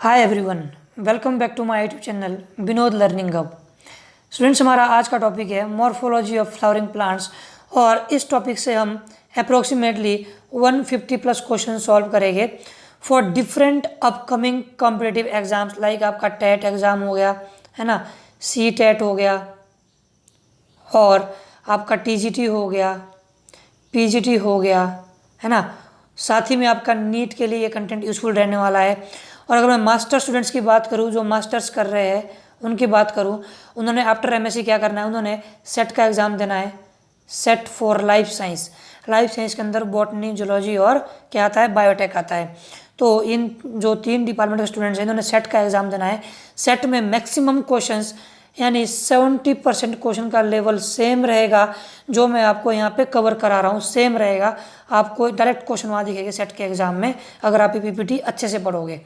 Hi everyone, welcome back to my YouTube channel Vinod learning hub. Students, हमारा आज का topic है मॉर्फोलॉजी ऑफ फ्लावरिंग प्लांट्स और इस टॉपिक से हम अप्रोक्सीमेटली 150 प्लस क्वेश्चन सॉल्व करेंगे for different upcoming competitive exams. Like आपका टेट एग्ज़ाम हो गया है ना, सी टेट हो गया और आपका टीजीटी हो गया, पीजीटी हो गया है ना। साथ ही में आपका नीट के लिए ये कंटेंट यूज़फुल रहने वाला है। और अगर मैं मास्टर स्टूडेंट्स की बात करूँ, जो मास्टर्स कर रहे हैं उनकी बात करूँ, उन्होंने आफ्टर एमएससी क्या करना है, उन्होंने सेट का एग्ज़ाम देना है, set for life science. Life science के अंदर बॉटनी, जूलॉजी और क्या आता है, बायोटेक आता है। तो इन जो 3 डिपार्टमेंट के स्टूडेंट्स हैं, इन्होंने सेट का एग्ज़ाम देना है। सेट में मैक्सिमम क्वेश्चंस यानी 70% क्वेश्चन का लेवल सेम रहेगा। जो मैं आपको यहाँ पे कवर करा रहा हूँ सेम रहेगा। आपको डायरेक्ट क्वेश्चन वहाँ दिखेगा सेट के एग्ज़ाम में, अगर आप पीपीटी अच्छे से पढ़ोगे,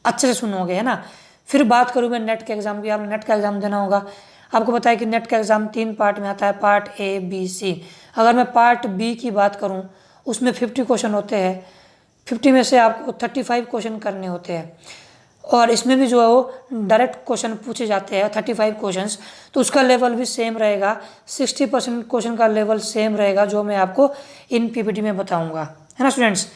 अच्छे से सुनोगे, है ना। फिर बात करूँ मैं नेट के एग्ज़ाम की, आपने नेट का एग्ज़ाम देना होगा। आपको पता है कि नेट का एग्ज़ाम 3 पार्ट में आता है, पार्ट ए, बी, सी। अगर मैं पार्ट बी की बात करूँ, उसमें 50 क्वेश्चन होते हैं। 50 में से आपको 35 क्वेश्चन करने होते हैं और इसमें भी जो है वो डायरेक्ट क्वेश्चन पूछे जाते हैं 35 क्वेश्चंस। तो उसका लेवल भी सेम रहेगा, 60% क्वेश्चन का लेवल सेम रहेगा, जो मैं आपको इन पीपीटी में बताऊंगा, है ना स्टूडेंट्स।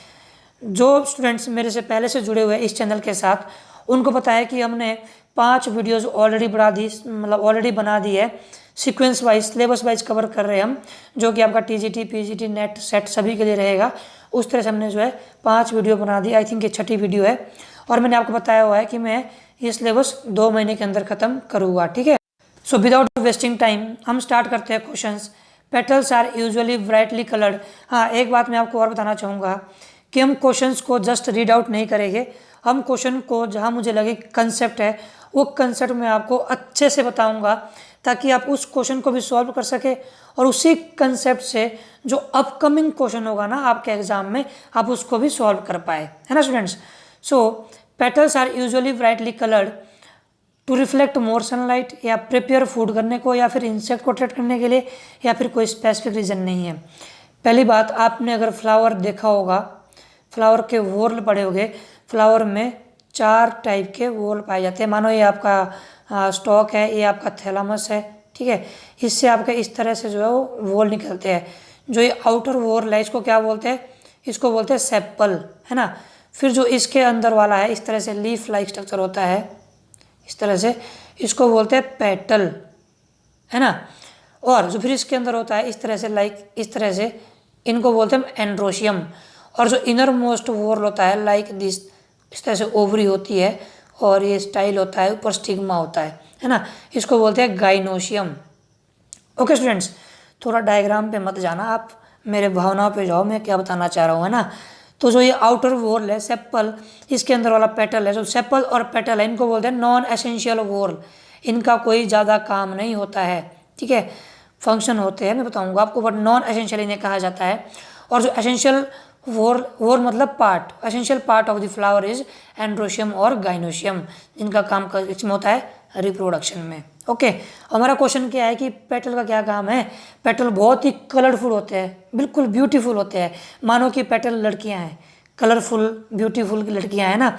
जो स्टूडेंट्स मेरे से पहले से जुड़े हुए हैं इस चैनल के साथ, उनको पता है कि हमने 5 वीडियोज़ ऑलरेडी ऑलरेडी बना दी है। Sequence wise, syllabus wise cover कर रहे हैं हम, जो कि आपका टीजीटी, पीजीटी, नेट, सेट सभी के लिए रहेगा। उस तरह से हमने जो है 5 वीडियो बना दी। आई थिंक ये 6ठी वीडियो है और मैंने आपको बताया हुआ है कि मैं ये सिलेबस 2 महीने के अंदर ख़त्म करूँगा, ठीक है। सो विदाउट वेस्टिंग टाइम हम स्टार्ट करते हैं questions. Petals are usually brightly coloured. हाँ, एक बात मैं आपको और बताना चाहूँगा कि हम क्वेश्चंस को जस्ट रीड आउट नहीं करेंगे। हम क्वेश्चन को जहाँ मुझे लगे कंसेप्ट है, वो कंसेप्ट मैं आपको अच्छे से बताऊँगा, ताकि आप उस क्वेश्चन को भी सॉल्व कर सके और उसी कंसेप्ट से जो अपकमिंग क्वेश्चन होगा ना आपके एग्जाम में, आप उसको भी सॉल्व कर पाए, है ना students. So petals are usually brightly coloured to reflect more sunlight, या प्रिपेयर फूड करने को, या फिर इंसेक्ट को अट्रैक्ट करने के लिए, या फिर कोई स्पेसिफिक रीज़न नहीं है। पहली बात, आपने अगर फ्लावर देखा होगा, फ्लावर के वोर्ल पढ़े होंगे। फ्लावर में 4 टाइप के वोर्ल पाए जाते हैं। मानो ये आपका स्टॉक है, ये आपका थैलामस है, ठीक है। इससे आपके इस तरह से जो है वो वोल निकलते हैं। जो ये आउटर वोर्ल है, इसको क्या बोलते हैं, इसको बोलते हैं सेपल, है ना। फिर जो इसके अंदर वाला है, इस तरह से लीफ लाइक स्ट्रक्चर होता है, इस तरह से, इसको बोलते हैं पेटल, है ना। और जो फिर इसके अंदर होता है इस तरह से, लाइक इस तरह से, इनको बोलते हैं एंड्रोशियम। और जो इनर मोस्ट वोर्ल होता है लाइक दिस, इस तरह से ओवरी होती है और ये स्टाइल होता है, ऊपर स्टिग्मा होता है ना, इसको बोलते हैं गाइनोशियम। ओके स्टूडेंट्स, थोड़ा डायग्राम पे मत जाना, आप मेरे भावनाओं पे जाओ, मैं क्या बताना चाह रहा हूँ, है ना। तो जो ये आउटर वोर्ल है सेपल, इसके अंदर वाला पेटल है, जो सेपल और पेटल है, इनको बोलते हैं नॉन एसेंशियल वोर्ल। इनका कोई ज़्यादा काम नहीं होता है, ठीक है। फंक्शन होते हैं, मैं बताऊँगा आपको, बट नॉन एसेंशियल इन्हें कहा जाता है। और जो एसेंशियल वोर्ल मतलब part, essential part of the flower is androecium और गाइनोशियम, जिनका काम इसमें होता है रिप्रोडक्शन में। ओके, हमारा क्वेश्चन क्या है कि पेटल का क्या काम है। पेटल बहुत ही कलरफुल होते हैं, बिल्कुल ब्यूटीफुल होते हैं। मानो कि पेटल लड़कियां हैं, कलरफुल ब्यूटीफुल लड़कियां हैं ना।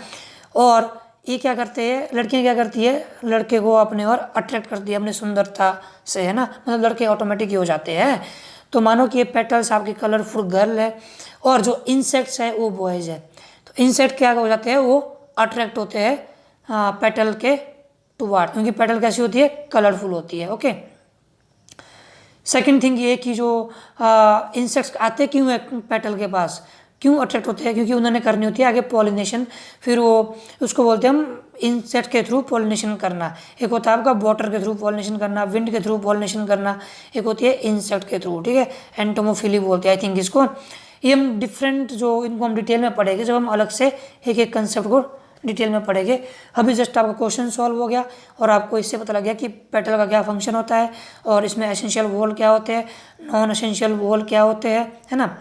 और ये क्या करते हैं, लड़कियां क्या करती है, लड़के को अपने और अट्रैक्ट करती है अपनी सुंदरता से, है ना। मतलब लड़के ऑटोमेटिक ही हो जाते हैं। तो मानो कि ये पेटल्स आपकी कलरफुल गर्ल है और जो इंसेक्ट्स है वो बॉयज़ है। तो इंसेक्ट क्या हो जाते हैं, वो अट्रैक्ट होते हैं पेटल के टुवार्ड, क्योंकि पेटल कैसी होती है, कलरफुल होती है। ओके, सेकंड थिंग ये कि जो इंसेक्ट्स आते क्यों है पेटल के पास, क्यों अट्रैक्ट होते हैं, क्योंकि उन्होंने करनी होती है आगे पॉलिनेशन। फिर वो उसको बोलते हैं हम इंसेक्ट के थ्रू पॉलिनेशन करना। एक होता है आपका वाटर के थ्रू पॉलिनेशन करना, विंड के थ्रू पॉलिनेशन करना, एक होती है इंसेक्ट के थ्रू, ठीक है। एंटोमोफिली बोलते हैं आई थिंक इसको। ये हम डिफरेंट जो इनको हम डिटेल में पढ़ेंगे, जब हम अलग से एक एक कंसेप्ट को डिटेल में पढ़ेंगे। अभी जस्ट आपका क्वेश्चन सॉल्व हो गया और आपको इससे पता लग गया कि पेटल का क्या फंक्शन होता है और इसमें एसेंशियल वोल क्या होते हैं, नॉन एसेंशियल वोल क्या होते हैं, है ना।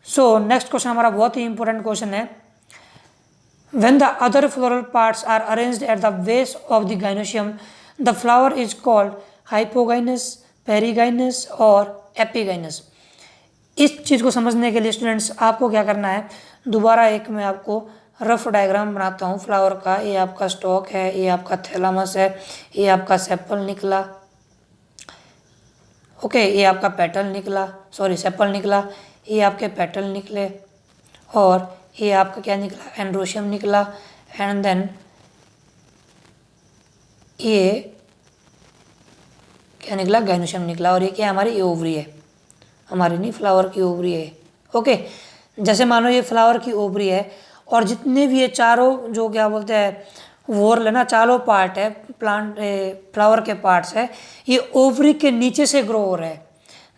सो नेक्स्ट क्वेश्चन हमारा बहुत ही इंपॉर्टेंट क्वेश्चन है। When the other floral parts are arranged at the base of the gynoecium, the flower is called hypogynous, perigynous और एपीगाइनस। इस चीज़ को समझने के लिए स्टूडेंट्स आपको क्या करना है, दोबारा एक मैं आपको रफ डायग्राम बनाता हूँ फ्लावर का, ये आपका स्टॉक है, ये आपका थैलामस है, ये आपका सेपल निकला, ओके, ये आपका पेटल निकला, सॉरी सेपल निकला, ये आपके पेटल निकले, और ये आपका क्या निकला, एंड्रोशियम निकला, एंड देन ये क्या निकला, गाइनोशियम निकला, और ये क्या हमारी, ये ओवरी है, हमारी नहीं फ्लावर की ओवरी है, ओके। जैसे मानो ये फ्लावर की ओवरी है, और जितने भी ये चारों जो क्या बोलते हैं वोर्ल है ना, चारों पार्ट है प्लांट फ्लावर के पार्ट्स है, ये ओवरी के नीचे से ग्रो हो रहा है।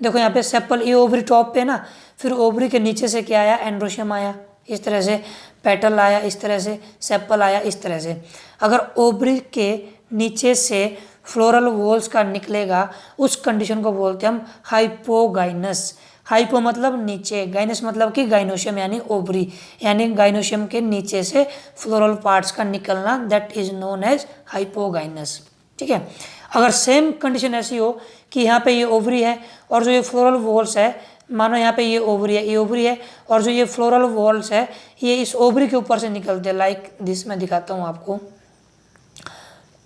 देखो यहाँ पे सेपल, ये ओवरी टॉप पे ना, फिर ओवरी के नीचे से क्या आया, एंड्रोशियम आया, इस तरह से पेटल आया, इस तरह से सेपल आया, इस तरह से। अगर ओवरी के नीचे से फ्लोरल वॉल्स का निकलेगा, उस कंडीशन को बोलते हैं हम हाइपोगाइनस। हाइपो मतलब नीचे, गाइनस मतलब कि गाइनोशियम यानी ओवरी, यानी गाइनोशियम के नीचे से फ्लोरल पार्ट्स का निकलना, that is known as hypogynous. ठीक है। अगर सेम कंडीशन ऐसी हो कि यहाँ पे ये ओवरी है और जो ये फ्लोरल वॉल्स है, मानो यहाँ पे ये ओवरी है, ये ओवरी है, और जो ये फ्लोरल वॉल्स है ये इस ओवरी के ऊपर से निकलते हैं, लाइक दिस मैं दिखाता हूँ आपको।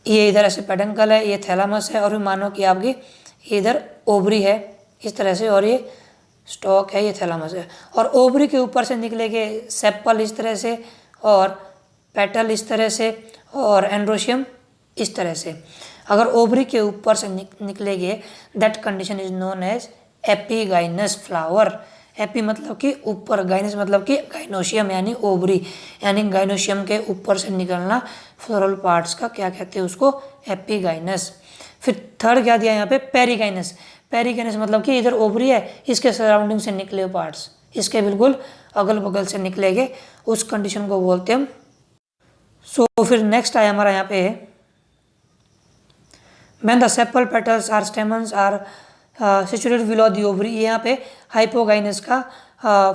ये इधर ऐसे पेडंकल है, ये थैलामस है, और मानो कि आपकी इधर ओवरी है इस तरह से, और ये स्टॉक है, ये थैलामस है, और ओवरी के ऊपर से निकलेंगे सेपल इस तरह से, और पेटल इस तरह से, और एंड्रोशियम इस तरह से। अगर ओवरी के ऊपर से निकलेंगे, that condition is known as epigynous flower. Epi मतलब कि ऊपर, गाइनस मतलब कि गाइनोशियम यानी ओवरी, यानी गाइनोशियम के ऊपर से निकलना फ्लोरल पार्ट्स का क्या कहते हैं उसको, एपीगाइनस। फिर थर्ड क्या दिया यहाँ पे, पेरीगाइनस। पेरीगाइनस मतलब कि इधर ओवरी है, इसके सराउंडिंग से निकले हुए पार्ट्स, इसके बिल्कुल अगल बगल से निकलेंगे, उस कंडीशन को बोलते हैं हम। सो फिर नेक्स्ट आया हमारा यहाँ पे, when the sepal petals or stamens are situated below the ovary। यहाँ पे हाइपोगाइनस का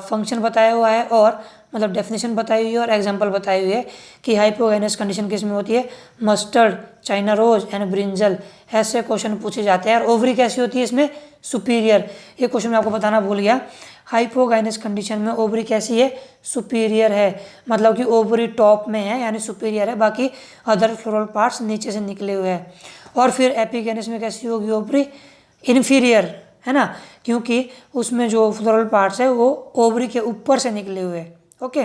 फंक्शन बताया हुआ है, और मतलब डेफिनेशन बताई हुई है और एग्जांपल बताई हुई है कि हाइपोगाइनस कंडीशन किस में होती है, mustard, china rose and brinjal, ऐसे क्वेश्चन पूछे जाते हैं। और ओवरी कैसी होती है इसमें, सुपीरियर। ये क्वेश्चन मैं आपको बताना भूल गया, हाइपोगाइनस कंडीशन में ओवरी कैसी है, सुपीरियर है, मतलब कि ओवरी टॉप में है यानी सुपीरियर है, बाकी अदर फ्लोरल पार्ट्स नीचे से निकले हुए हैं। और फिर एपीगाइनस में कैसी होगी ओवरी, इन्फीरियर, है ना, क्योंकि उसमें जो फ्लोरल पार्ट्स है वो ओवरी के ऊपर से निकले हुए हैं। ओके।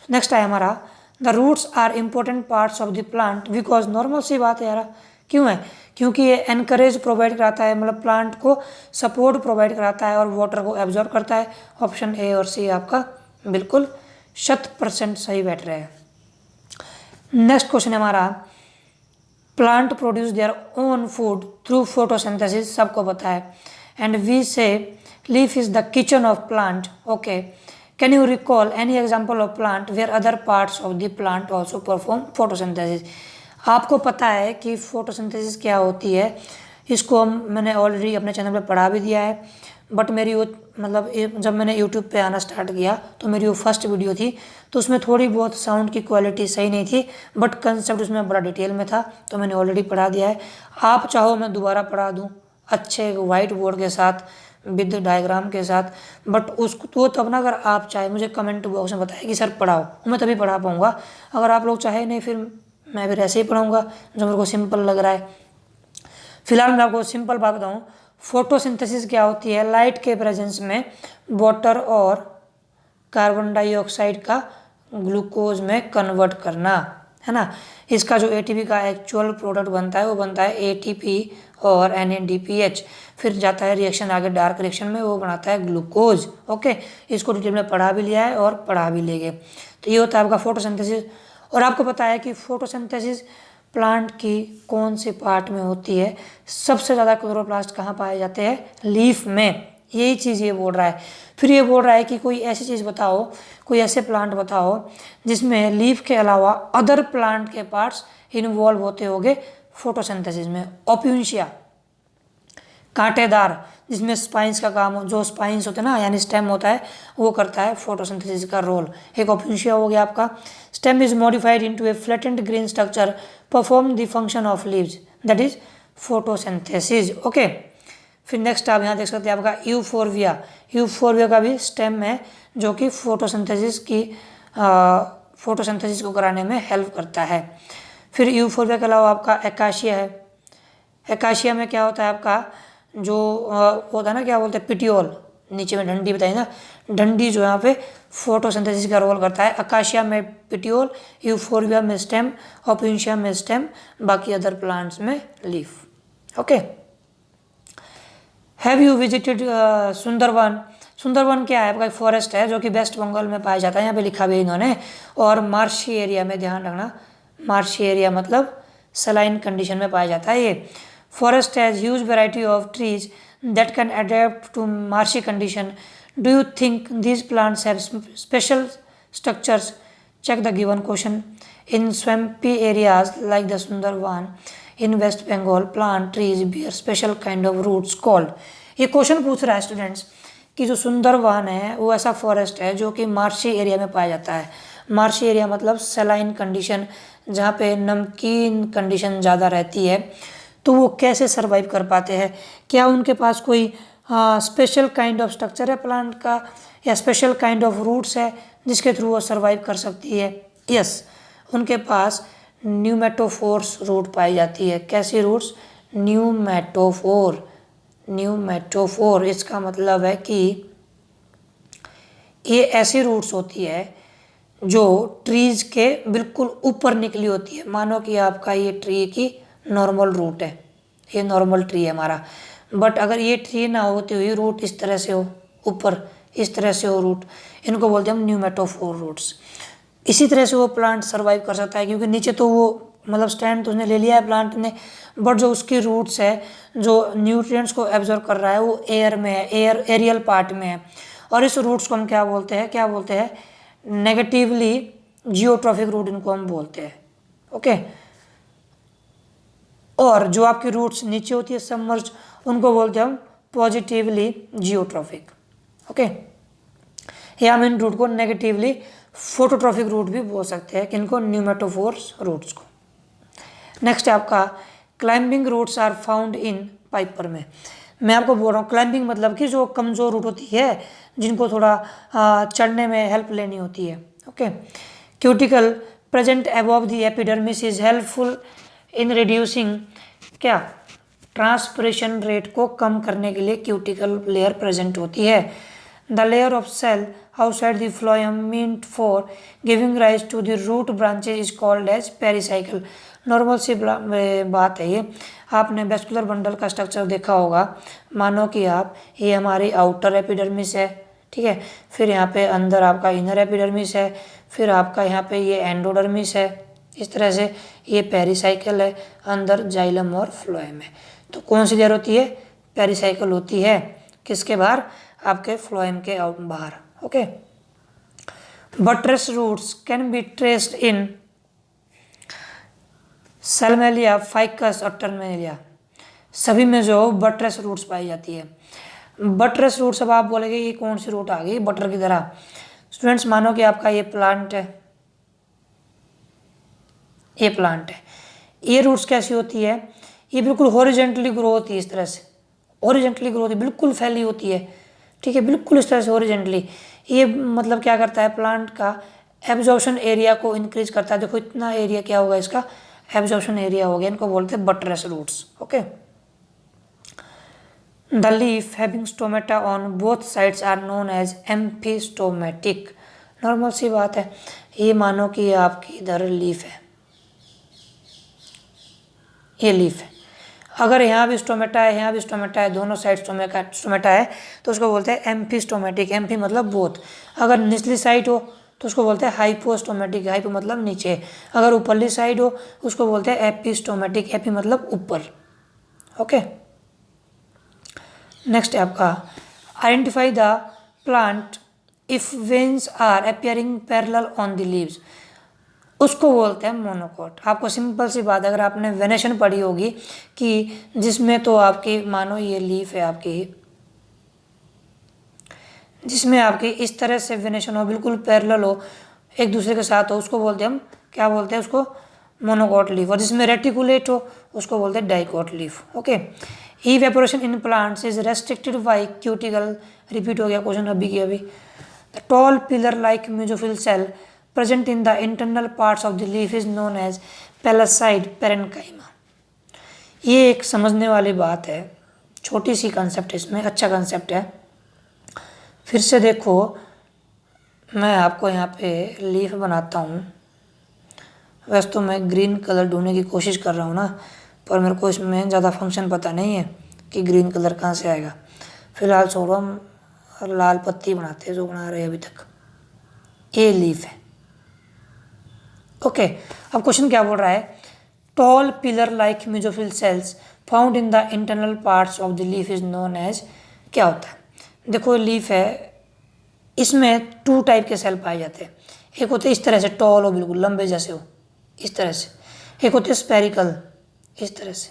नेक्स्ट है हमारा, the roots are important parts of the plant because, normal सी बात है यार, क्यों है, क्योंकि ये एनकरेज प्रोवाइड कराता है, मतलब प्लांट को सपोर्ट प्रोवाइड कराता है और वाटर को एब्जॉर्ब करता है। ऑप्शन ए और सी आपका बिल्कुल 100% सही बैठ रहा है। नेक्स्ट क्वेश्चन हमारा, plant produce their own food through photosynthesis, सबको पता है, and we say leaf is the kitchen of plant. Okay, can you recall any example of plant where other parts of the plant also perform photosynthesis. आपको पता है कि photosynthesis क्या होती है, इसको मैंने ऑलरेडी अपने चैनल पे पढ़ा भी दिया है, बट मेरी वो मतलब जब मैंने यूट्यूब पे आना स्टार्ट किया तो मेरी वो फर्स्ट वीडियो थी, तो उसमें थोड़ी बहुत साउंड की क्वालिटी सही नहीं थी, बट कंसेप्ट उसमें बड़ा डिटेल में था, तो मैंने ऑलरेडी पढ़ा दिया है। आप चाहो मैं दोबारा पढ़ा दूँ अच्छे वाइट बोर्ड के साथ विद डायग्राम के साथ, बट उसको तो तब ना, अगर आप चाहे मुझे कमेंट बॉक्स में बताएं कि सर पढ़ाओ, मैं तभी पढ़ा पाऊँगा। अगर आप लोग चाहे नहीं, फिर मैं फिर ऐसे ही पढ़ाऊँगा जो मेरे को सिंपल लग रहा है। फिलहाल मैं आपको सिंपल बात बताऊँ, फोटोसिंथेसिस क्या होती है, लाइट के प्रेजेंस में वाटर और कार्बन डाइऑक्साइड का ग्लूकोज में कन्वर्ट करना, है ना। इसका जो एटीपी का एक्चुअल प्रोडक्ट बनता है वो बनता है एटीपी और NADPH, फिर जाता है रिएक्शन आगे डार्क रिएक्शन में, वो बनाता है ग्लूकोज। ओके, इसको डिटेल में पढ़ा भी लिया है और पढ़ा भी लेंगे। तो ये होता है आपका फोटोसिंथेसिस। और आपको पता है कि फोटोसिंथेसिस प्लांट की कौन से पार्ट में होती है, सबसे ज़्यादा क्लोरोप्लास्ट कहाँ पाए जाते हैं, लीफ में। यही चीज़ ये बोल रहा है। फिर ये बोल रहा है कि कोई ऐसी चीज़ बताओ, कोई ऐसे प्लांट बताओ जिसमें लीफ के अलावा अदर प्लांट के पार्ट्स इन्वॉल्व होते होंगे फोटोसिंथेसिस में। ओप्यून्शिया, कांटेदार, जिसमें स्पाइंस का काम हो, जो स्पाइंस होते हैं ना यानी स्टेम होता है, वो करता है फोटोसिंथेसिस का रोल। एक ओप्यून्शिया हो गया आपका। Stem is modified into A flattened green structure perform the function of leaves, that is photosynthesis. Okay, फिर नेक्स्ट आप यहाँ देख सकते हैं आपका यूफोरबिया। यूफोरबिया का भी स्टेम है जो कि फोटोसिंथेसिस की फोटोसिंथेसिस को कराने में हेल्प करता है। फिर यूफोर्बिया के अलावा आपका एकाशिया है। एकाशिया में क्या होता है आपका जो होता है ना, क्या बोलते हैं, पिटियोल, नीचे में डंडी बताई ना, डंडी जो यहाँ पे फोटोसिंथेसिस का रोल करता है। अकाशिया में पिटियोल, यूफोर्बिया में स्टेम, ओपियंशिया में स्टेम, बाकी अदर प्लांट्स में leaf. Okay, have you visited Sundarban? Sundarban क्या है आपका? एक फॉरेस्ट है जो कि वेस्ट बंगाल में पाया जाता है, यहाँ पे लिखा भी है इन्होंने। और मार्शी एरिया में, ध्यान रखना, मार्शी एरिया मतलब सलाइन कंडीशन में पाया जाता है ये। Forest has huge variety of trees that can adapt to marshy condition. Do you think these plants have special structures? Check the given question. In swampy areas like the Sundarban in West Bengal plant trees bear special kind of roots called. ये question पूछ रहा है students कि जो सुंदरवन है वो ऐसा forest है जो कि मार्शी एरिया में पाया जाता है। मार्शी एरिया मतलब सलाइन कंडीशन, जहाँ पे नमकीन कंडीशन ज़्यादा रहती है। तो वो कैसे सरवाइव कर पाते हैं? क्या उनके पास कोई स्पेशल काइंड ऑफ स्ट्रक्चर है प्लांट का, या स्पेशल काइंड ऑफ रूट्स है जिसके थ्रू वो सरवाइव कर सकती है? यस, उनके पास न्यूमेटोफोर्स रूट पाई जाती है। कैसी रूट्स? न्यूमेटोफोर। न्यूमेटोफोर इसका मतलब है कि ये ऐसी रूट्स होती है जो ट्रीज के बिल्कुल ऊपर निकली होती है। मानो कि आपका ये ट्री की नॉर्मल रूट है, ये नॉर्मल ट्री है हमारा, बट अगर ये ट्री ना होती हुई रूट इस तरह से हो, ऊपर इस तरह से हो रूट, इनको बोलते हैं हम न्यूमेटोफोर रूट्स। इसी तरह से वो प्लांट सर्वाइव कर सकता है, क्योंकि नीचे तो वो मतलब स्टैंड तो उसने ले लिया है प्लांट ने, बट जो उसकी रूट्स है जो न्यूट्रिएंट्स को एब्जॉर्ब कर रहा है वो एयर में है, एरियल पार्ट में है। और इस रूट्स को हम क्या बोलते हैं? नेगेटिवली जियोट्रॉफिक रूट इनको हम बोलते हैं। ओके, और जो आपकी रूट्स नीचे होती है सबमर्ज, उनको बोलते हैं हम पॉजिटिवली जियोट्रॉफिक। ओके, या हम इन रूट को नेगेटिवली फोटोट्रॉफिक रूट भी बोल सकते हैं, किनको? न्यूमेटोफोर्स रूट्स को। नेक्स्ट है आपका climbing roots are found in piper में। मैं आपको बोल रहा हूँ क्लाइंबिंग मतलब कि जो कमज़ोर रूट होती है, जिनको थोड़ा चढ़ने में हेल्प लेनी होती है। Okay, cuticle present above the epidermis is helpful in reducing क्या? ट्रांसपिरेशन रेट को कम करने के लिए क्यूटिकल लेयर प्रेजेंट होती है। The layer of cell outside the phloem meant for giving rise to the root branches is called as pericycle। Normal सी बात है ये। आपने वेस्कुलर बंडल का स्ट्रक्चर देखा होगा। मानो कि ये हमारी आउटर एपिडर्मिस है, ठीक है, फिर यहाँ पे अंदर आपका इनर एपिडर्मिस है, फिर आपका यहाँ पे ये एंडोडर्मिस है। इस तरह से ये पेरिसाइकिल है, अंदर जाइलम और फ्लोएम है। तो कौन सी लेयर होती है? पेरिसाइकिल होती है। किसके बाहर? आपके फ्लोएम के बाहर। Okay, buttress roots can be traced in Salmalia, Ficus और टर्मेलिया। सभी में जो बट्रेस रूट्स पाई जाती है। बट्रेस रूट्स, अब आप बोलेंगे ये कौन सी रूट आ गई बटर की तरह? स्टूडेंट्स मानो कि आपका ये प्लांट है, ये प्लांट है, ये रूट्स कैसी होती है? ये बिल्कुल हॉरिजेंटली ग्रो होती है, इस तरह से हॉरिजेंटली ग्रो होती है, बिल्कुल फैली होती है, ठीक है, बिल्कुल इस तरह से हॉरिजेंटली। ये मतलब क्या करता है? प्लांट का एब्जॉर्प्शन एरिया को इंक्रीज करता है। देखो इतना एरिया क्या होगा इसका? एब्जॉर्प्शन एरिया हो गया। इनको बोलते हैं buttress roots. Okay, the leaf having stomata on both sides are known as amphistomatic. Normal सी बात है। ये मानो कि ये आपकी इधर लीफ है, ये लीफ है। अगर यहाँ भी स्टोमेटा है, यहाँ भी स्टोमेटा है, दोनों साइड स्टोमेटा है, तो उसको बोलते हैं एम्फिस्टोमेटिक। एम्फी मतलब बोथ। अगर निचली साइड हो तो उसको बोलते हैं हाइपोस्टोमेटिक। हाइपो मतलब नीचे। अगर ऊपरली साइड हो उसको बोलते हैं एपिस्टोमेटिक। एपी मतलब ऊपर। ओके, नेक्स्ट है आपका identify the plant if veins are appearing parallel on the leaves. उसको बोलते हैं मोनोकोट। आपको सिंपल सी बात, अगर आपने वेनेशन पढ़ी होगी कि जिसमें तो आपकी मानो ये लीफ है आपकी, जिसमें आपकी इस तरह से वेनेशन हो, बिल्कुल पैरेलल हो, एक दूसरे के साथ हो, उसको बोलते हैं हम क्या बोलते हैं? उसको मोनोकोट लीफ। और जिसमें रेटिकुलेट हो उसको बोलते हैं dicot leaf. Okay, evaporation in plants is restricted by cuticle. Repeat हो गया क्वेश्चन अभी की अभी। Tall pillar like mesophyll cell present in the internal parts of the leaf is known as pellucid parenchyma। ये एक समझने वाली बात है, छोटी सी कंसेप्ट है, इसमें अच्छा कंसेप्ट है। फिर से देखो, मैं आपको यहाँ पे लीफ बनाता हूँ। वैसे तो मैं ग्रीन कलर ढूंढने की कोशिश कर रहा हूँ ना, पर मेरे को इसमें ज़्यादा फंक्शन पता नहीं है कि ग्रीन कलर कहाँ से आएगा। फिलहाल छोड़ो, हम लाल पत्ती बनाते हैं जो बना रहे हैं अभी तक। ये लीफ है। ओके, अब क्वेश्चन क्या बोल रहा है? Tall pillar like mesophyll cells found in the internal parts of the leaf is known as. क्या होता है? देखो लीफ है, इसमें 2 टाइप के सेल पाए जाते हैं। एक होते हैं इस तरह से टॉल हो, बिल्कुल लंबे जैसे हो, इस तरह से। एक होते हैं स्पेरिकल, इस तरह से।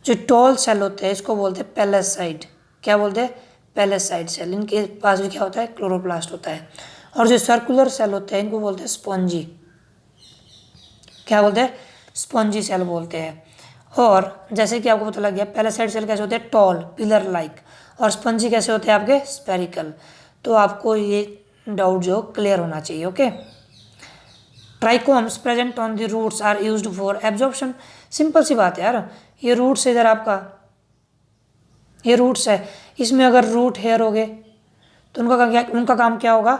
जो टॉल सेल होते हैं इसको बोलते हैं पेलेसाइड। क्या बोलते हैं? पेलेसाइड सेल। इनके पास भी क्या होता है? क्लोरोप्लास्ट होता है। और जो सर्कुलर सेल होते हैं इनको बोलते हैं स्पॉन्जी। क्या बोलते हैं? स्पॉन्जी सेल बोलते हैं। और जैसे कि आपको पता लग गया, पेलेसाइड सेल कैसे होते हैं? Tall pillar like. और स्पंजी कैसे होते हैं आपके? स्पेरिकल। तो आपको ये डाउट जो क्लियर होना चाहिए। Okay, trichomes present on the roots are used for absorption. Simple सी बात है यार, ये रूट्स इधर आपका, ये रूट्स है, इसमें अगर रूट हेयर हो गए तो उनका काम क्या होगा?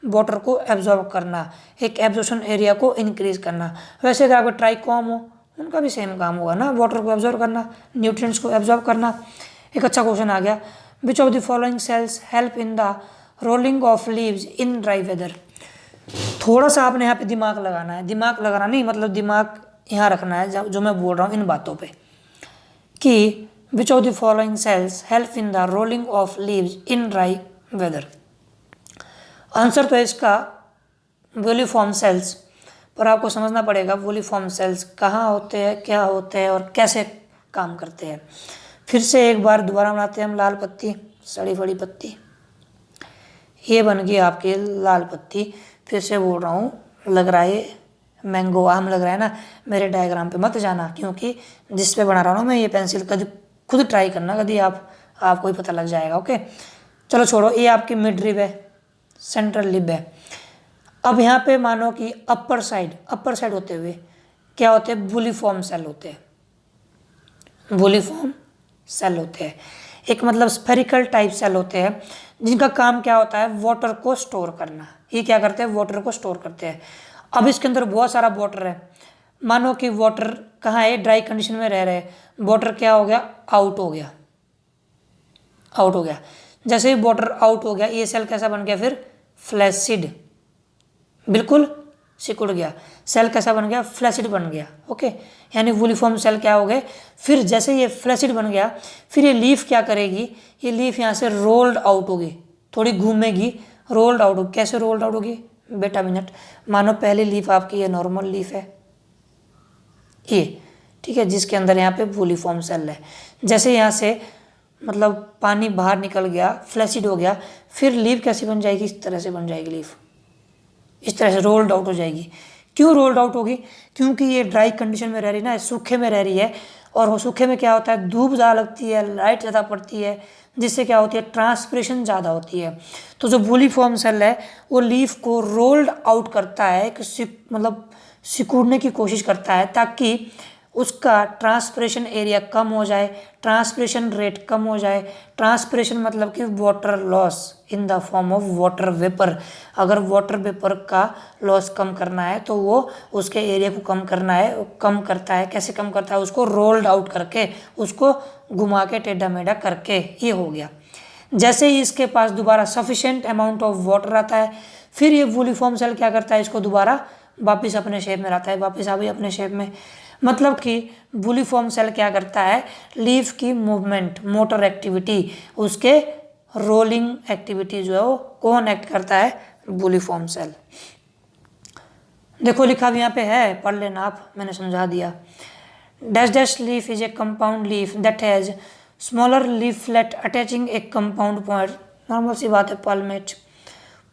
वाटर को एब्जॉर्ब करना, एक एब्जॉर्प्शन एरिया को इंक्रीज करना। वैसे अगर आपका ट्राइकोम हो, उनका भी सेम काम होगा ना, वाटर को एब्जॉर्ब करना, न्यूट्रिएंट्स को एब्जॉर्ब करना। एक अच्छा क्वेश्चन आ गया, which of the following cells help in the rolling of leaves in dry weather. थोड़ा सा आपने यहाँ पे दिमाग लगाना है, दिमाग लगाना नहीं मतलब दिमाग यहाँ रखना है जो मैं बोल रहा हूँ इन बातों पे, कि which of the following cells help in the rolling of leaves in dry weather. Answer तो है इसका वोलिफॉर्म सेल्स, पर आपको समझना पड़ेगा वोलिफॉर्म सेल्स कहाँ होते हैं, क्या होते हैं और कैसे काम करते हैं। फिर से एक बार दोबारा बनाते हैं हम लाल पत्ती, सड़ी फड़ी पत्ती। ये बन गई आपकी लाल पत्ती। फिर से बोल रहा हूँ, लग रहा है मैंगो आम लग रहा है ना, मेरे डायग्राम पे मत जाना, क्योंकि जिस पे बना रहा हूँ ना मैं ये पेंसिल, कभी खुद ट्राई करना, कभी आपको ही पता लग जाएगा। ओके चलो छोड़ो, ये आपकी मिड रिब है, सेंट्रल लिब है। अब यहाँ पे मानो कि अपर साइड होते हुए क्या होते हैं? वोलिफॉर्म सेल होते हैं। वोलिफॉर्म सेल होते हैं, एक मतलब स्फेरिकल टाइप सेल होते हैं, जिनका काम क्या होता है? वाटर को स्टोर करना। ये क्या करते हैं? वाटर को स्टोर करते हैं। अब इसके अंदर बहुत सारा वाटर है। मानो कि वाटर कहाँ है? ड्राई कंडीशन में रह रहे हैं, वाटर क्या हो गया? आउट हो गया। जैसे ही वाटर आउट हो गया, ये सेल कैसा बन गया? फिर फ्लैसिड, बिल्कुल सिकुड़ गया। सेल कैसा बन गया? फ्लैसिड बन गया। ओके, यानी वोलिफॉर्म सेल क्या हो गए? फिर जैसे ये फ्लैसिड बन गया, फिर ये लीफ क्या करेगी? ये लीफ यहाँ से रोल्ड आउट होगी, थोड़ी घूमेगी, रोल्ड आउट होगी। कैसे रोल्ड आउट होगी बेटा? मिनट, मानो पहली लीफ आपकी ये नॉर्मल लीफ है, ये ठीक है, जिसके अंदर यहाँ पे वोलिफॉर्म सेल है। जैसे यहाँ से मतलब पानी बाहर निकल गया, फ्लैसिड हो गया, फिर लीफ कैसी बन जाएगी? इस तरह से बन जाएगी लीफ, इस तरह से रोल्ड आउट हो जाएगी। क्यों रोल्ड आउट होगी? क्योंकि ये ड्राई कंडीशन में रह रही ना, सूखे में रह रही है। और वो सूखे में क्या होता है? धूप ज़्यादा लगती है, लाइट ज़्यादा पड़ती है, जिससे क्या होती है? ट्रांसपिरेशन ज़्यादा होती है। तो जो वोलिफॉर्म सेल है वो लीफ को रोल्ड आउट करता है, मतलब सिकुड़ने की कोशिश करता है, ताकि उसका ट्रांसपिरेशन एरिया कम हो जाए, ट्रांसपिरेशन रेट कम हो जाए। ट्रांसपिरेशन मतलब कि water loss in the form of water vapour. अगर वाटर वेपर का लॉस कम करना है तो वो उसके एरिया को कम करना है, कम करता है। कैसे कम करता है? उसको रोल्ड आउट करके, उसको घुमा के, टेढ़ा मेढ़ा करके। ये हो गया। जैसे ही इसके पास दोबारा सफिशिएंट अमाउंट ऑफ वाटर आता है, फिर ये वोलिफॉर्म सेल क्या करता है? इसको दोबारा वापस अपने शेप में लाता है, वापस आ गई अपने शेप में। मतलब कि वोलिफॉर्म सेल क्या करता है? लीफ की मूवमेंट, मोटर एक्टिविटी, उसके रोलिंग एक्टिविटी जो है वो कौन एक्ट करता है? वोलिफॉर्म सेल। देखो लिखा भी यहाँ पे है, पढ़ लेना आप, मैंने समझा दिया। Dash dash leaf is a compound leaf that has smaller leaflet attaching a compound point. Normal सी बात है, पाल्मेट।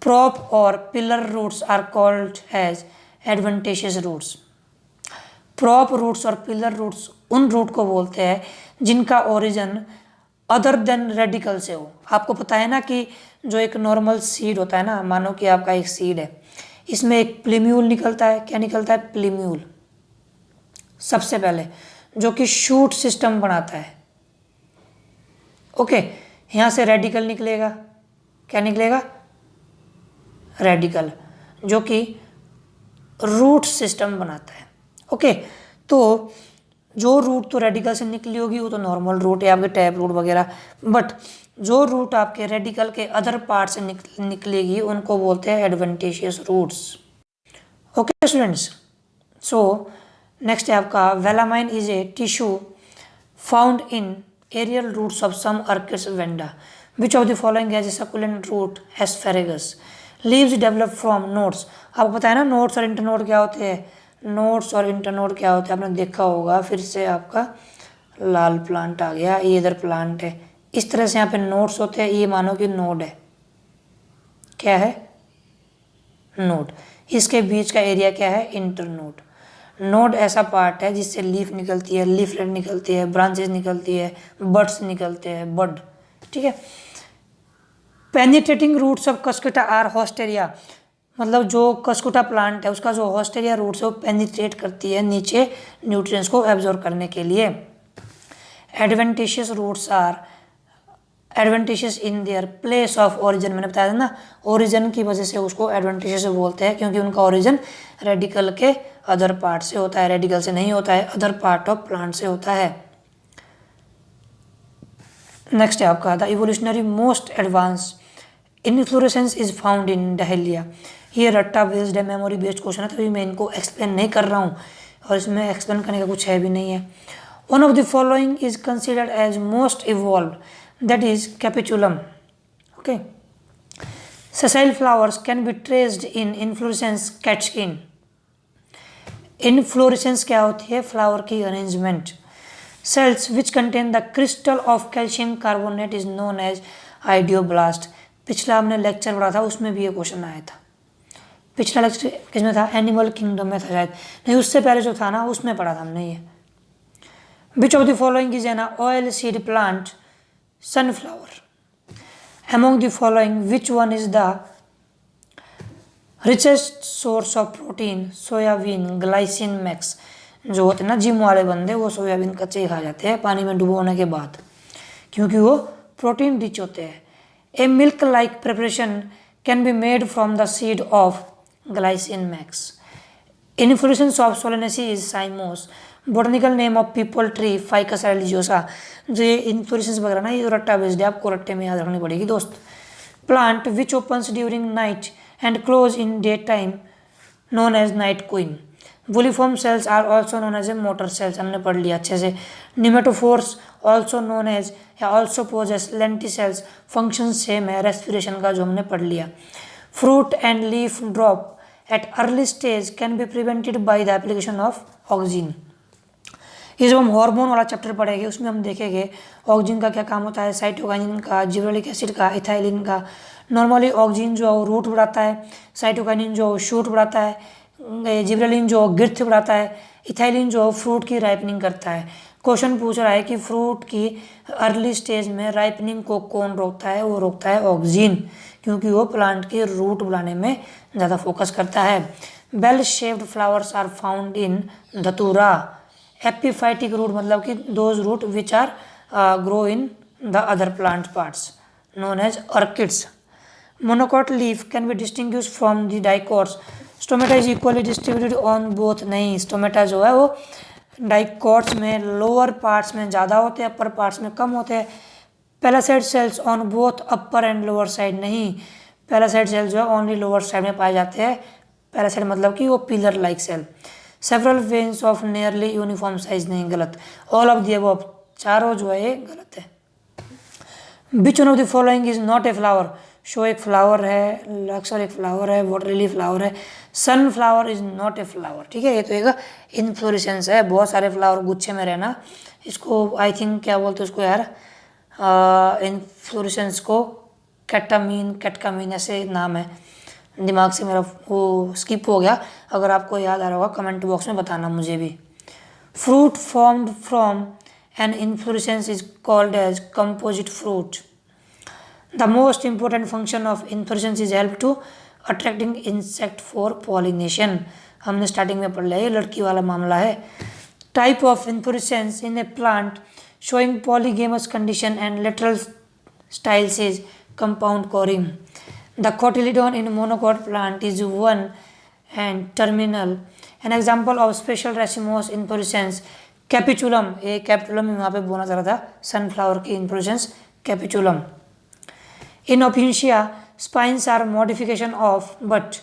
प्रॉप और pillar roots are called as adventitious roots. Prop roots और पिलर रूट्स उन रूट को बोलते हैं जिनका ओरिजिन अदर देन रेडिकल से हो। आपको पता है ना कि जो एक नॉर्मल सीड होता है ना, मानो कि आपका एक सीड है, इसमें एक प्लीम्यूल निकलता है। क्या निकलता है? प्लीम्यूल सबसे पहले, जो कि शूट सिस्टम बनाता है। ओके, यहाँ से रेडिकल निकलेगा। क्या निकलेगा? रेडिकल, जो कि रूट सिस्टम बनाता है। ओके, तो जो रूट तो रेडिकल से निकली होगी वो तो नॉर्मल रूट है, आपके टैप रूट वगैरह, बट जो रूट आपके रेडिकल के अदर पार्ट से निकलेगी उनको बोलते हैं adventitious roots. Okay students, so next है आपका velamen is a tissue found in aerial roots of some orchids Vanda which of the following has a succulent root asparagus leaves develop from nodes. आपको पता है ना nodes और internode क्या होते हैं? नोड्स और इंटरनोड क्या होते हैं आपने देखा होगा। फिर से आपका लाल प्लांट आ गया, ये इधर प्लांट है, इस तरह से यहाँ पे नोड्स होते हैं, ये मानो कि नोड है। क्या है? नोड। इसके बीच का एरिया क्या है? इंटरनोड। नोड ऐसा पार्ट है जिससे लीफ निकलती है, लीफलेट निकलती है, ब्रांचेस निकलती है, बड्स निकलते हैं, बड। ठीक है। Penetrating roots of Cuscuta are होस्टेरिया, मतलब जो कस्कुटा प्लांट है उसका जो होस्टेरिया रूट्स है वो पेनिट्रेट करती है नीचे न्यूट्रिएंट्स को एब्जॉर्ब करने के लिए। Adventitious roots are adventitious in their place of origin, मैंने बताया था ना, ओरिजिन की वजह से उसको एडवेंटिशियस बोलते हैं क्योंकि उनका ओरिजिन रेडिकल के अदर पार्ट से होता है, रेडिकल से नहीं होता है, अदर पार्ट ऑफ प्लांट से होता है। नेक्स्ट है आपका the evolutionary most advance inflorescence is found in dahlia. ये रट्टा बेस्ड है, मेमोरी बेस्ड क्वेश्चन है, तभी मैं इनको एक्सप्लेन नहीं कर रहा हूँ और इसमें एक्सप्लेन करने का कुछ है भी नहीं है। One of the following is considered as most evolve, that is capitulum. Okay, sessile flowers can be traced in inflorescence catkin. inflorescence क्या होती है? फ्लावर की arrangement. cells which contain the crystal of calcium carbonate is known as idioblast। पिछला हमने lecture पढ़ा था, उसमें भी ये क्वेश्चन आया था। पिछला लेक्चर किसमें था? एनिमल किंगडम में था शायद, नहीं उससे पहले जो था ना उसमें पढ़ा था हमने ये। विच of the following is an oil seed plant? sunflower। among the following which one is the richest source of protein? Soybean, Glycine max. जो होते हैं ना जिम वाले बंदे, वो सोयाबीन कच्चे ही खा जाते हैं पानी में डुबोने के बाद, क्योंकि वो प्रोटीन रिच होते हैं। A milk like preparation can be made from the seed of Glycine max. Inflorescence of Solanaceae is cymose. Botanical name of peepal tree Ficus religiosa. जो ये इन्फ्लोरेसेंस वगैरह ना ये रट्टा बेस्ड है, आपको रट्टे में याद रखनी पड़ेगी दोस्त। Plant which opens during night and close in day time known as night queen. Bulliform cells are also known as a motor cells, हमने पढ़ लिया अच्छे से। निमेटोफोर्स ऑल्सो नोन एज या also poses lenticels, function same है respiration का, जो हमने पढ़ लिया। Fruit and leaf drop at early stage can be prevented by the application of oxygen. ये जब हम हार्मोन वाला चैप्टर पढ़ेंगे उसमें हम देखेंगे ऑक्सीजन का क्या काम होता है, साइटोकाइनिन का, जिबरेलिक एसिड का, इथाइलिन का। नॉर्मली ऑक्सीजन जो है रूट बढ़ाता है, साइटोकाइनिन जो शूट बढ़ाता है, जिबरेलिन जो गिर्थ बढ़ाता है, इथाइलिन जो फ्रूट की राइपनिंग करता है। क्वेश्चन पूछ रहा है कि फ्रूट की अर्ली स्टेज में राइपनिंग को कौन रोकता है? वो रोकता है ऑक्सीजन, क्योंकि वो प्लांट की रूट बढ़ाने में ज़्यादा फोकस करता है। Bell shaped flowers are found in datura. Epiphytic root मतलब कि those root which are grow in the other plant parts known as orchids. Monocot leaf can be distinguish from the dicots. Stomata is equally distributed on both. नहीं, stomata जो है वो dicots में lower parts में ज़्यादा होते हैं, अपर parts में कम होते हैं। Parasite cells on both upper and lower side. नहीं, पैरासाइट सेल जो है ओनली लोअर साइड में पाए जाते हैं। पैरासाइट मतलब कि वो pillar like cell. Several veins of nearly uniform size. नहीं, गलत। ऑल ऑफ दी अबव, चारों जो है ये गलत है। Which one of the following is not a flower? Show एक फ्लावर है, लक्सर एक फ्लावर है, वाटर लिली फ्लावर है, sunflower is not a flower. ठीक है, ये तो एक इन्फ्लोरेसेंस है, बहुत सारे फ्लावर गुच्छे में रहना, इसको आई थिंक क्या बोलते हैं उसको यार, इन्फ्लोरेसेंस को कैटामीन, कैटकामीन ऐसे नाम है, दिमाग से मेरा वो स्किप हो गया। अगर आपको याद आ रहा होगा कमेंट बॉक्स में बताना मुझे भी। Fruit formed from an inflorescence is called as composite fruit. The most important function of inflorescence is help to attracting insect for pollination. हमने स्टार्टिंग में पढ़ लिया, ये लड़की वाला मामला है। Type of inflorescence in a plant showing polygamous condition and lateral styles is compound corymb. The cotyledon in monocot plant is one and terminal. An example of special racemose inflorescence capitulum, ये capitulum यहाँ पे बोला जा रहा था, sunflower की inflorescence capitulum. In Opuntia, spines are modification of, but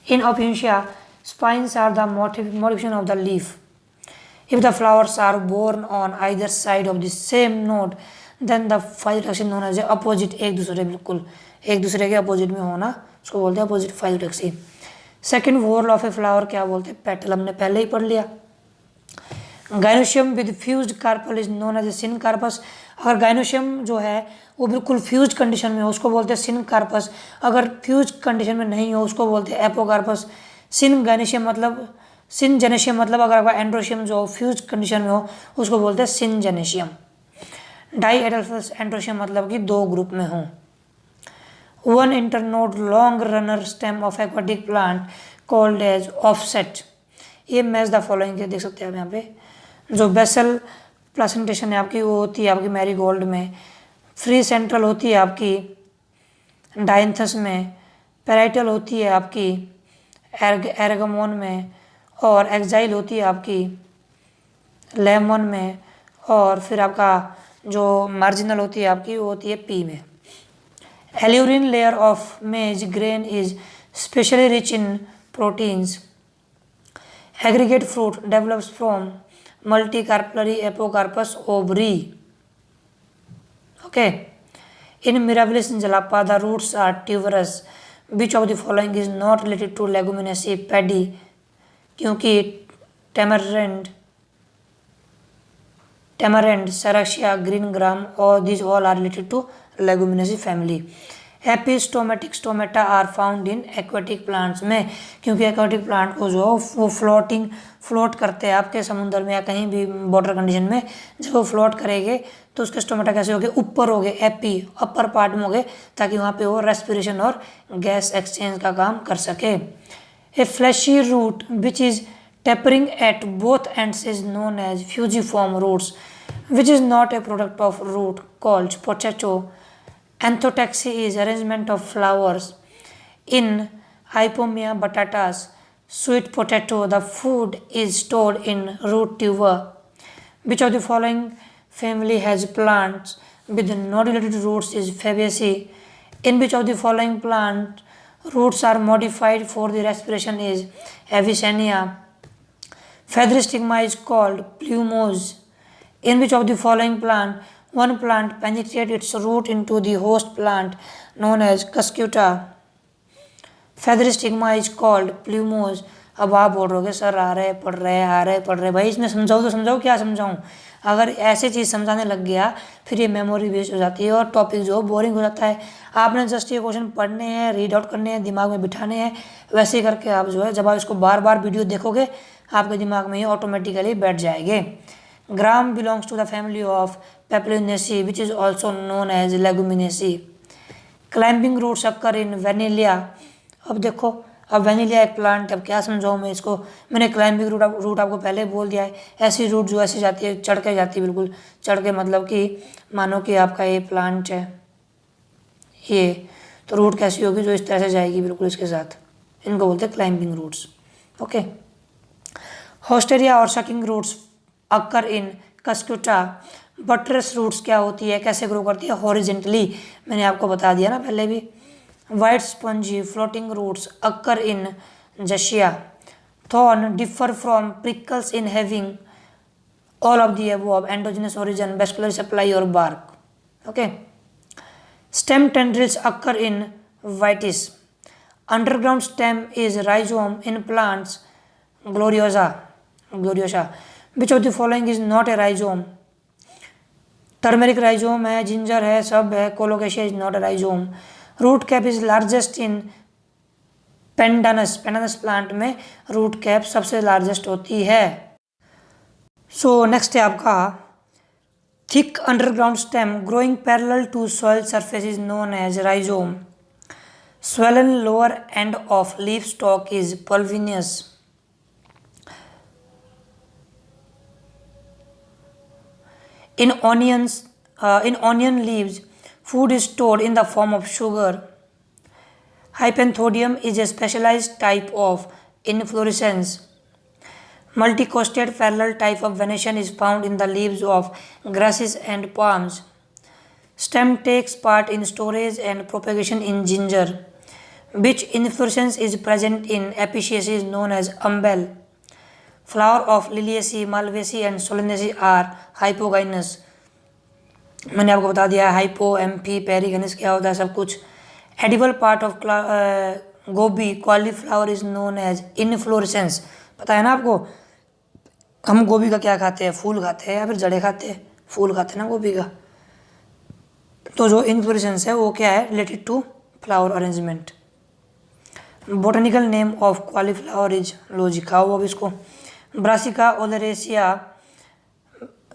in Opuntia, spines are the modification of the leaf. If the flowers are borne on either side of the same node, then the phylotaxy known as opposite, एक दूसरे बिल्कुल एक दूसरे के opposite में होना, उसको बोलते हैं opposite phylotaxy। Second whorl of a flower क्या बोलते हैं? पेटल, हमने पहले ही पढ़ लिया। Gynoecium with fused carpel is known as a syncarpous. अगर गाइनोशियम जो है वो बिल्कुल फ्यूज्ड कंडीशन में हो उसको बोलते हैं सिनकार्पस। अगर फ्यूज्ड कंडीशन में नहीं हो उसको बोलते हैं एपोकार्पस। सिन गाइनोशियम मतलब सिन जेनेशियम मतलब अगर आपका एंड्रोशियम जो फ्यूज्ड कंडीशन में हो उसको बोलते हैं syngenesious. Diadelphous androecium मतलब कि दो ग्रुप में हो। One internode long runner stem of aquatic plant called as offset. ये मैच द फॉलोइंग के देख सकते हैं आप यहाँ पे। जो बेसल प्लेसेंटेशन है आपकी वो होती है आपकी मैरीगोल्ड में, फ्री सेंट्रल होती है आपकी डायंथस में, पैराइटल होती है आपकी एर्गमोन में, और एक्साइल होती है आपकी लेमन में, और फिर आपका जो मार्जिनल होती है आपकी वो होती है पी में। Aleurone layer of maize grain is specially rich in proteins. Aggregate fruit develops from multicarpellary apocarpus ovary. Okay. In Mirabilis jalapa, the roots are tuberous. Which of the following is not related to leguminaceae paddy? क्योंकि tamarind, serratia, green gram, all these all are related to leguminaceae family. Epistomatic stomata are found in aquatic plants में, क्योंकि aquatic plant को जो वो float करते हैं आपके समुद्र में या कहीं भी वाटर कंडीशन में। जब वो फ्लोट करेंगे तो उसके स्टोमेटा कैसे होंगे? ऊपर हो गए, एपी अपर पार्ट में हो गए, ताकि वहाँ पे वो रेस्पिरेशन और गैस एक्सचेंज का काम कर सके। A fleshy root which is tapering at both ends is known as fusiform roots which is not a product of root called potato. Anthotaxy is arrangement of flowers in Hypomea batatas. Sweet potato, the food is stored in root tuber. Which of the following family has plants with nodulated roots is Fabaceae. In which of the following plant roots are modified for the respiration is Avicennia. Feathery stigma is called plumose. In which of the following plant one plant penetrates its root into the host plant known as cuscuta. Feathery stigma is called plumose. अब आप बोल रहे sir आ रहे पढ़ रहे भाई इसमें समझाओ तो समझाओ, क्या समझाऊं? अगर ऐसी चीज़ समझाने लग गया फिर ये मेमोरी बेस्ड हो जाती है और टॉपिक जो बोरिंग हो जाता है। आपने जस्ट ये क्वेश्चन पढ़ने हैं, रीड आउट करने हैं, दिमाग में बिठाने हैं, वैसे ही करके आप जो है जब आप इसको बार बार वीडियो देखोगे आपके दिमाग में ये ऑटोमेटिकली बैठ जाएंगे। Gram belongs to the family of Papilionaceae, which is also known as Leguminaceae. Climbing roots occur in Vanilla. अब देखो, अब वेनिलिया एक प्लांट, अब क्या समझाऊँ मैं इसको? मैंने क्लाइंबिंग रूट आपको पहले बोल दिया है। ऐसी रूट जो ऐसे जाती है, चढ़ के जाती है, बिल्कुल चढ़ के, मतलब कि मानो कि आपका ये प्लांट है ये, तो रूट कैसी होगी? जो इस तरह से जाएगी बिल्कुल इसके साथ, इनको बोलते हैं क्लाइंबिंग रूट्स। ओके। होस्टेरिया और sucking roots occur in cuscuta. Buttress roots क्या होती है, कैसे ग्रो करती है? हॉरिजेंटली, मैंने आपको बता दिया ना पहले भी। White spongy floating roots occur in Jussiaea. Thorn differ from prickles in having all of the above, endogenous origin, vascular supply और bark. Okay. Stem tendrils occur in Vitis. Underground stem is rhizome in plants Gloriosa. Which of the following is not a rhizome? Turmeric rhizome है, ginger है, सब है। Colocasia is not a rhizome. Root cap is largest in Pandanus plant में root cap सबसे largest होती है। So next है आपका thick underground stem growing parallel to soil surface is known as rhizome. swollen lower end of leaf stalk is pulvinous. In onion leaves, food is stored in the form of sugar. Hypanthodium is a specialized type of inflorescence. Multicosted parallel type of venation is found in the leaves of grasses and palms. Stem takes part in storage and propagation in ginger. Which inflorescence is present in Apiaceae known as umbel? Flower of Liliaceae, Malvaceae and Solanaceae are hypogynous. मैंने आपको बता दिया है hypo, amphi, पेरिगनस क्या होता है सब कुछ. Edible part of gobhi cauliflower is known as inflorescence. पता है ना आपको, हम गोभी का क्या खाते हैं, फूल खाते हैं या फिर जड़े खाते हैं? फूल खाते हैं ना गोभी का. तो जो इनफ्लोरेसेंस है वो क्या है, related to flower arrangement. Botanical name of cauliflower is, लो जी खाओ अब इसको. Brassica oleracea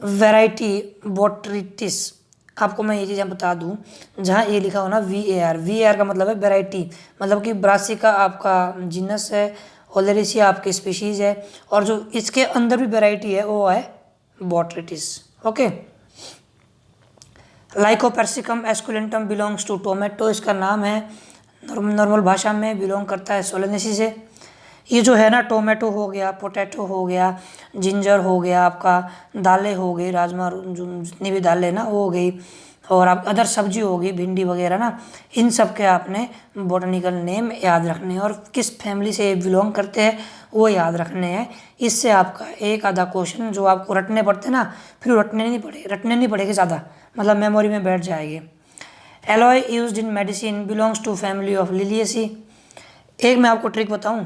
variety botrytis. आपको मैं ये चीज़ें बता दूं, जहाँ ये लिखा हो ना VAR का मतलब है वैरायटी, मतलब कि ब्रासिका आपका जीनस है, ओलेरेसिया आपकी स्पीशीज़ है, और जो इसके अंदर भी वैरायटी है वो है botrytis. Okay. Lycopersicum esculentum belongs to tomato. इसका नाम है, नॉर्मल भाषा में बिलोंग करता है सोलेनेसी से. ये जो है ना, टोमेटो हो गया, पोटैटो हो गया, जिंजर हो गया, आपका दालें हो गई, राजमा जो जितनी भी दालें ना वो हो गई, और आप अदर सब्जी हो गई, भिंडी वगैरह ना, इन सब के आपने बॉटनिकल नेम याद रखने हैं और किस फैमिली से बिलोंग करते हैं वो याद रखने हैं. इससे आपका एक आधा क्वेश्चन जो आपको रटने पड़ते ना, फिर रटने नहीं पड़ेगा ज़्यादा, मतलब मेमोरी में बैठ जाएगी. Aloe used in medicine belongs to family of liliaceae. एक मैं आपको ट्रिक बताऊं,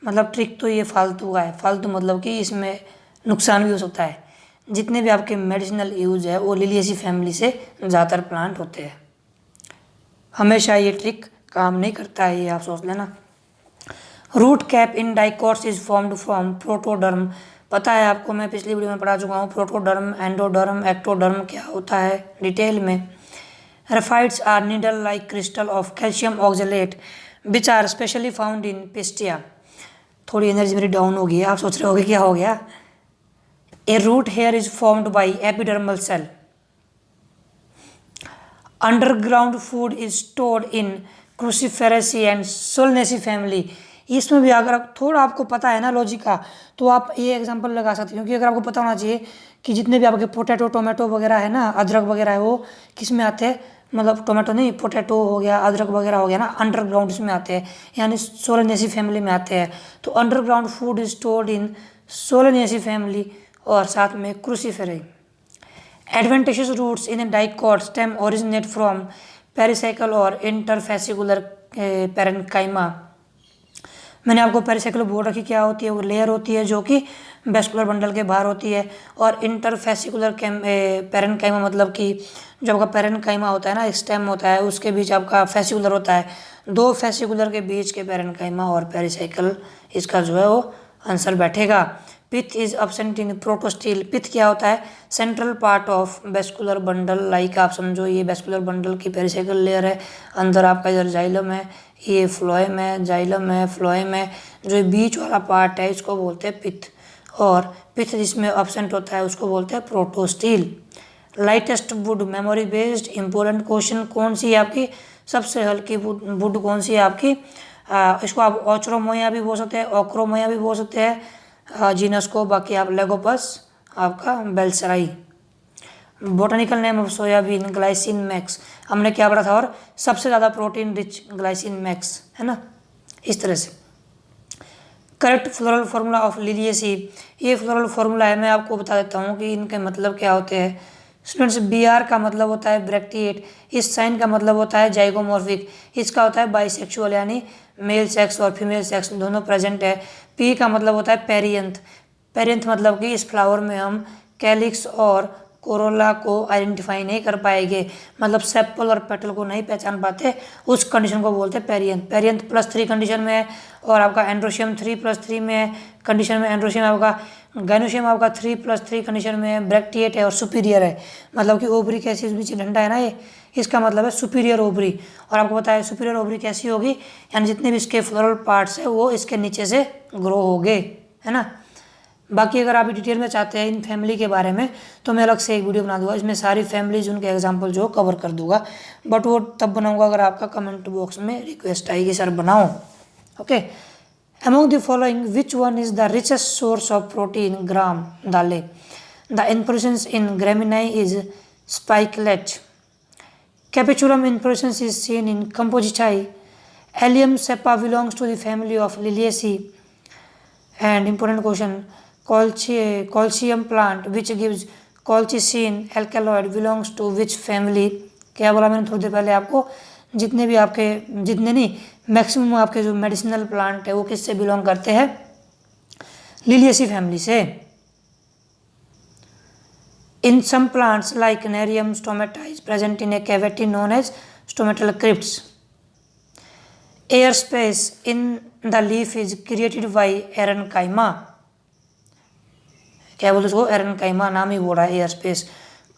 मतलब ट्रिक तो ये फालतू का है, फालतू मतलब कि इसमें नुकसान भी हो सकता है. जितने भी आपके मेडिसिनल यूज है वो लिलिएसी फैमिली से ज़्यादातर प्लांट होते हैं. हमेशा ये ट्रिक काम नहीं करता है, ये आप सोच लेना. Root cap in dicots is formed from protoderm. पता है आपको, मैं पिछली वीडियो में पढ़ा चुका हूँ प्रोटोडर्म, एंडोडर्म, एक्टोडर्म क्या होता है डिटेल में. Rhyphites are needle-like crystal of calcium oxalate which are specially found in Pistia. थोड़ी एनर्जी मेरी डाउन हो गई है, आप सोच रहे होगे क्या हो गया. A root hair is formed by epidermal cell. Underground food is stored in Cruciferaceae and Solanaceae family. इसमें भी अगर थोड़ा आपको पता है ना लॉजिक का, तो आप ये एग्जांपल लगा सकते हो. क्योंकि अगर आपको पता होना चाहिए कि जितने भी आपके पोटैटो, टोमेटो वगैरह है ना, अदरक वगैरह है, वो किस में आते हैं, मतलब टोमेटो नहीं, पोटैटो हो गया, अदरक वगैरह हो गया ना, अंडरग्राउंड इसमें आते हैं, यानी सोलेनेसी फैमिली में आते हैं. तो underground food is stored in Solanaceae family और साथ में Cruciferae. Adventitious roots in dicot stem originate from pericycle और इंटरफेसिकुलर पैरेन्काइमा. मैंने आपको पेरिसाइकल बोल रखी क्या होती है, वो लेयर होती है जो कि वेस्कुलर बंडल के बाहर होती है, और इंटरफेसिकुलर पैरेन्काइमा मतलब कि जो आपका पैरेन्काइमा होता है ना, स्टेम होता है, उसके बीच आपका फेसिकुलर होता है, दो फेसिकुलर के बीच के पैरेन्काइमा और पेरिसाइकल, इसका जो है वो आंसर बैठेगा. Pith is absent in प्रोटोस्टिल. पिथ क्या होता है, central part of vascular bundle. Like आप समझो ये वेस्कुलर बंडल की पेरिसाइकल लेयर है, अंदर आपका इधर जाइलम है, ये फ्लोएम है, जाइलम है, फ्लोएम है, जो बीच वाला पार्ट है इसको बोलते हैं पिथ, और पिथ जिसमें एब्सेंट होता है उसको बोलते हैं protostele. Lightest wood memory based important question, कौन सी है आपकी सबसे हल्की वुड कौन सी है आपकी? इसको आप ऑचरोमोया भी बोल सकते हैं, ऑक्रोमोया भी बोल सकते हैं जीनस को. बाकी आप लेगोपस आपका बेलसराई. Botanical name of soybean Glycine max. हमने क्या पढ़ा था, और सबसे ज़्यादा प्रोटीन रिच ग्लाइसिन मैक्स है ना, इस तरह से. Correct floral formula of Liliaceae. ये फ्लोरल फार्मूला है, मैं आपको बता देता हूँ कि इनके मतलब क्या होते हैं. स्टूडेंट्स, BR का मतलब होता है ब्रैक्टिएट, इस साइन का मतलब होता है जाइगोमॉर्फिक, इसका होता है बाइसेक्सुअल, यानी मेल सेक्स और फीमेल सेक्स दोनों प्रेजेंट है. P का मतलब होता है पेरियंथ. पेरियंथ मतलब कि इस फ्लावर में हम कैलिक्स और कोरोला को आइडेंटिफाई नहीं कर पाएंगे, मतलब सेपल और पेटल को नहीं पहचान पाते, उस कंडीशन को बोलते हैं पेरियंथ। पेरियंथ +3 कंडीशन में है और आपका एंड्रोशियम 3+3 में है कंडीशन में, एंड्रोशियम आपका, गाइनोशियम आपका 3+3 कंडीशन में है, ब्रैक्टिएट है और सुपीरियर है, मतलब कि ओवरी कैसी इस बीच डंडा है ना ये, इसका मतलब है सुपीरियर ओवरी। और आपको पता है सुपीरियर ओवरी कैसी होगी, यानी जितने भी इसके फ्लोरल पार्ट्स है वो इसके नीचे से ग्रो होंगे, है ना। बाकी अगर आप डिटेल में चाहते हैं इन फैमिली के बारे में तो मैं अलग से एक वीडियो बना दूंगा, इसमें सारी फैमिलीज उनके एग्जांपल जो कवर कर दूंगा, बट वो तब बनाऊंगा अगर आपका कमेंट बॉक्स में रिक्वेस्ट आएगी सर बनाओ। Okay, among the following which one is the richest source of protein gram दालें। The inflorescence in Gramineae is spikelet, capitulum inflorescence is seen in Compositae, Allium cepa belongs to the family of Liliaceae, and important question, Colchicum plant which gives colchicine alkaloid belongs to which family. क्या बोला मैंने थोड़ी देर पहले आपको, जितने भी आपके, जितने नहीं मैक्सिमम आपके जो मेडिसिनल प्लांट है वो किससे बिलोंग करते हैं, लिलिएसी फैमिली से। In some plants like Nerium stomata is present in a cavity known as stomatal crypts. Air space in the leaf is created by aerenchyma, क्या बोलते उसको, एरनकाइमा नाम ही बोल रहा है एयर स्पेस।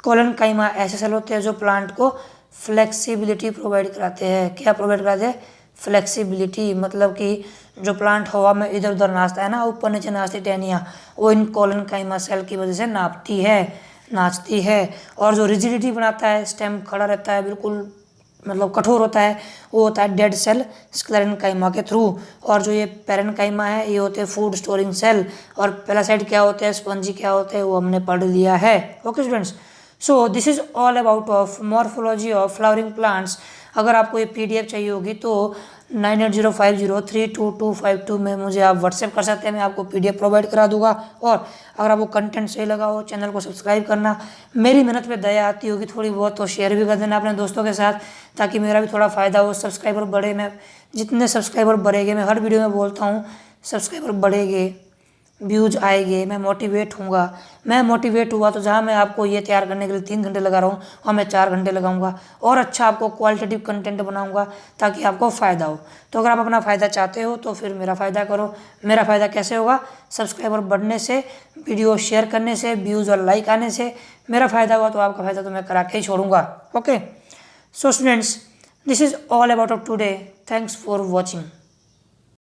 कोलनकाइमा ऐसे सेल होते हैं जो प्लांट को फ्लेक्सिबिलिटी प्रोवाइड कराते हैं। क्या प्रोवाइड कराते हैं, फ्लेक्सिबिलिटी, मतलब कि जो प्लांट हवा में इधर उधर नाचता है ना, ऊपर नीचे नाचती टहनियाँ, वो इन कोलनकाइमा सेल की वजह से नाचती है। और जो रिजिडिटी बनाता है, स्टेम खड़ा रहता है बिल्कुल, मतलब कठोर होता है, वो होता है डेड सेल स्क्लेरेनकाइमा के थ्रू। और जो ये पेरेनकाइमा है ये होते हैं फूड स्टोरिंग सेल, और पेलासाइड क्या होते हैं, स्पंजी क्या होते हैं, वो हमने पढ़ लिया है। Okay students, so this is all about of morphology of flowering plants. अगर आपको ये PDF चाहिए होगी तो 9805032252 में मुझे आप व्हाट्सएप कर सकते हैं, मैं आपको PDF प्रोवाइड करा दूंगा। और अगर आपको कंटेंट सही लगा हो चैनल को सब्सक्राइब करना, मेरी मेहनत पे दया आती होगी थोड़ी बहुत तो शेयर भी कर देना अपने दोस्तों के साथ, ताकि मेरा भी थोड़ा फ़ायदा हो, सब्सक्राइबर बढ़े। मैं जितने सब्सक्राइबर बढ़ेंगे, मैं हर वीडियो में बोलता हूँ सब्सक्राइबर बढ़ेंगे, व्यूज आएंगे, मैं मोटिवेट होऊंगा। मैं मोटिवेट हुआ तो जहाँ मैं आपको ये तैयार करने के लिए 3 घंटे लगा रहा हूँ वहाँ मैं 4 घंटे लगाऊंगा, और अच्छा आपको क्वालिटेटिव कंटेंट बनाऊंगा ताकि आपको फ़ायदा हो। तो अगर आप अपना फ़ायदा चाहते हो तो फिर मेरा फ़ायदा करो। मेरा फ़ायदा कैसे होगा, सब्सक्राइबर बढ़ने से, वीडियो शेयर करने से, व्यूज़ और लाइक आने से मेरा फ़ायदा हुआ, तो आपका फ़ायदा तो मैं करा के ही छोड़ूंगा। Okay, so students, this is all about of today, thanks for watching.